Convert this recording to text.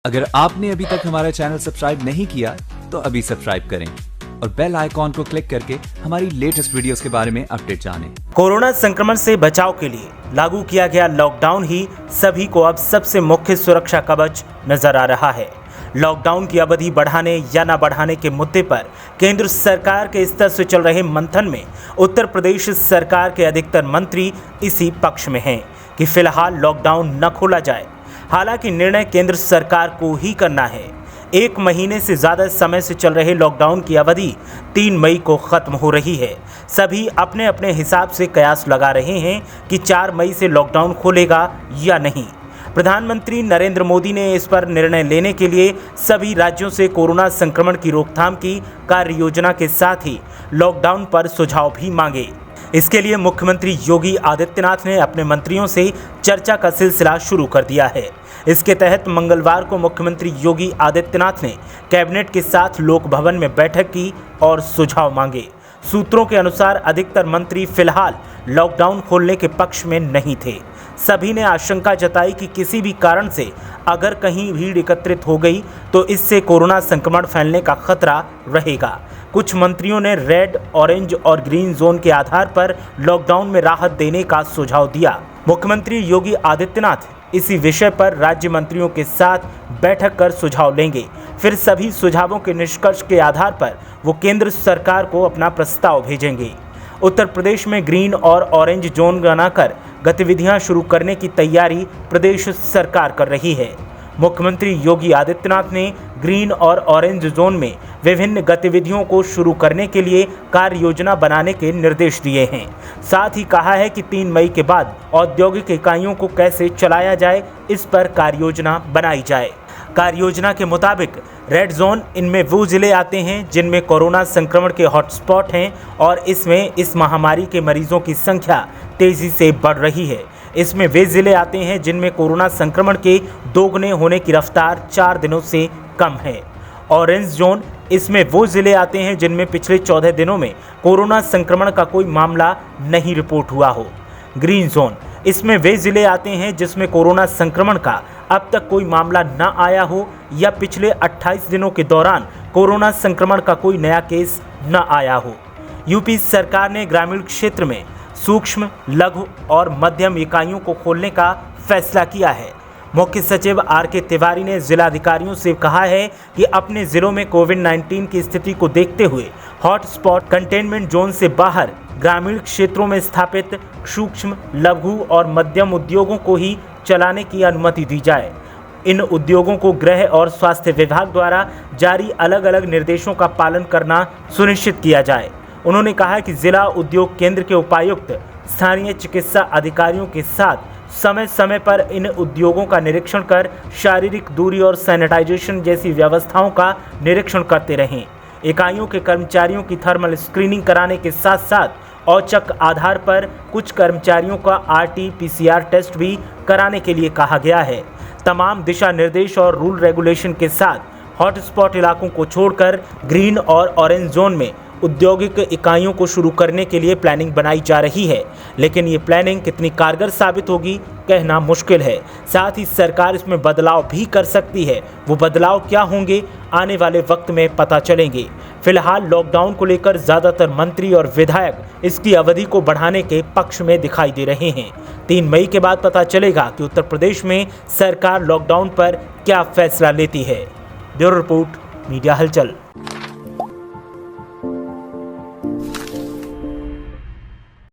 अगर आपने अभी तक हमारा चैनल सब्सक्राइब नहीं किया तो अभी सब्सक्राइब करें और बेल आइकॉन को क्लिक करके हमारी लेटेस्ट वीडियोस के बारे में अपडेट जानें। कोरोना संक्रमण से बचाव के लिए लागू किया गया लॉकडाउन ही सभी को अब सबसे मुख्य सुरक्षा कवच नजर आ रहा है। लॉकडाउन की अवधि बढ़ाने या न बढ़ाने के मुद्दे पर केंद्र सरकार के स्तर से चल रहे मंथन में उत्तर प्रदेश सरकार के अधिकतर मंत्री इसी पक्ष में हैं कि फिलहाल लॉकडाउन न खोला जाए। हालांकि निर्णय केंद्र सरकार को ही करना है। 1 महीने से ज़्यादा समय से चल रहे लॉकडाउन की अवधि 3 मई को ख़त्म हो रही है। सभी अपने अपने हिसाब से कयास लगा रहे हैं कि 4 मई से लॉकडाउन खोलेगा या नहीं। प्रधानमंत्री नरेंद्र मोदी ने इस पर निर्णय लेने के लिए सभी राज्यों से कोरोना संक्रमण की रोकथाम की कार्य योजना के साथ ही लॉकडाउन पर सुझाव भी मांगे। इसके लिए मुख्यमंत्री योगी आदित्यनाथ ने अपने मंत्रियों से चर्चा का सिलसिला शुरू कर दिया है। इसके तहत मंगलवार को मुख्यमंत्री योगी आदित्यनाथ ने कैबिनेट के साथ लोक भवन में बैठक की और सुझाव मांगे। सूत्रों के अनुसार अधिकतर मंत्री फिलहाल लॉकडाउन खोलने के पक्ष में नहीं थे। सभी ने आशंका जताई कि किसी भी कारण से अगर कहीं भीड़ एकत्रित हो गई तो इससे कोरोना संक्रमण फैलने का खतरा रहेगा। कुछ मंत्रियों ने रेड, ऑरेंज और ग्रीन जोन के आधार पर लॉकडाउन में राहत देने का सुझाव दिया। मुख्यमंत्री योगी आदित्यनाथ इसी विषय पर राज्य मंत्रियों के साथ बैठक कर सुझाव लेंगे। फिर सभी सुझावों के निष्कर्ष के आधार पर वो केंद्र सरकार को अपना प्रस्ताव भेजेंगे। उत्तर प्रदेश में ग्रीन और ऑरेंज जोन बनाकर गतिविधियां शुरू करने की तैयारी प्रदेश सरकार कर रही है। मुख्यमंत्री योगी आदित्यनाथ ने ग्रीन और ऑरेंज जोन में विभिन्न गतिविधियों को शुरू करने के लिए कार्य योजना बनाने के निर्देश दिए हैं। साथ ही कहा है कि 3 मई के बाद औद्योगिक इकाइयों को कैसे चलाया जाए, इस पर कार्य योजना बनाई जाए। कार्य योजना के मुताबिक रेड जोन, इनमें वो जिले आते हैं जिनमें कोरोना संक्रमण के हॉटस्पॉट हैं और इसमें इस महामारी के मरीजों की संख्या तेजी से बढ़ रही है। इसमें वे जिले आते हैं जिनमें कोरोना संक्रमण के दोगुने होने की रफ्तार 4 दिनों से कम है। ऑरेंज जोन, इसमें वो जिले आते हैं जिनमें पिछले 14 दिनों में कोरोना संक्रमण का कोई मामला नहीं रिपोर्ट हुआ हो। ग्रीन जोन, इसमें वे जिले आते हैं जिसमें कोरोना संक्रमण का अब तक कोई मामला न आया हो या पिछले 28 दिनों के दौरान कोरोना संक्रमण का कोई नया केस न आया हो। यूपी सरकार ने ग्रामीण क्षेत्र में सूक्ष्म, लघु और मध्यम इकाइयों को खोलने का फैसला किया है। मुख्य सचिव आर.के. तिवारी ने जिलाधिकारियों से कहा है कि अपने जिलों में कोविड-19 की स्थिति को देखते हुए हॉटस्पॉट, कंटेनमेंट जोन से बाहर ग्रामीण क्षेत्रों में स्थापित सूक्ष्म, लघु और मध्यम उद्योगों को ही चलाने की अनुमति दी जाए। इन उद्योगों को गृह और स्वास्थ्य विभाग द्वारा जारी अलग अलग निर्देशों का पालन करना सुनिश्चित किया जाए। उन्होंने कहा कि जिला उद्योग केंद्र के उपायुक्त स्थानीय चिकित्सा अधिकारियों के साथ समय समय पर इन उद्योगों का निरीक्षण कर शारीरिक दूरी और सैनिटाइजेशन जैसी व्यवस्थाओं का निरीक्षण करते रहें। इकाइयों के कर्मचारियों की थर्मल स्क्रीनिंग कराने के साथ साथ औचक आधार पर कुछ कर्मचारियों का RT-PCR टेस्ट भी कराने के लिए कहा गया है। तमाम दिशा निर्देश और रूल रेगुलेशन के साथ हॉटस्पॉट इलाकों को छोड़कर ग्रीन और ऑरेंज जोन में औद्योगिक इकाइयों को शुरू करने के लिए प्लानिंग बनाई जा रही है, लेकिन ये प्लानिंग कितनी कारगर साबित होगी कहना मुश्किल है। साथ ही सरकार इसमें बदलाव भी कर सकती है। वो बदलाव क्या होंगे, आने वाले वक्त में पता चलेंगे। फिलहाल लॉकडाउन को लेकर ज़्यादातर मंत्री और विधायक इसकी अवधि को बढ़ाने के पक्ष में दिखाई दे रहे हैं। 3 मई के बाद पता चलेगा कि उत्तर प्रदेश में सरकार लॉकडाउन पर क्या फैसला लेती है। ब्यूरो रिपोर्ट, मीडिया हलचल।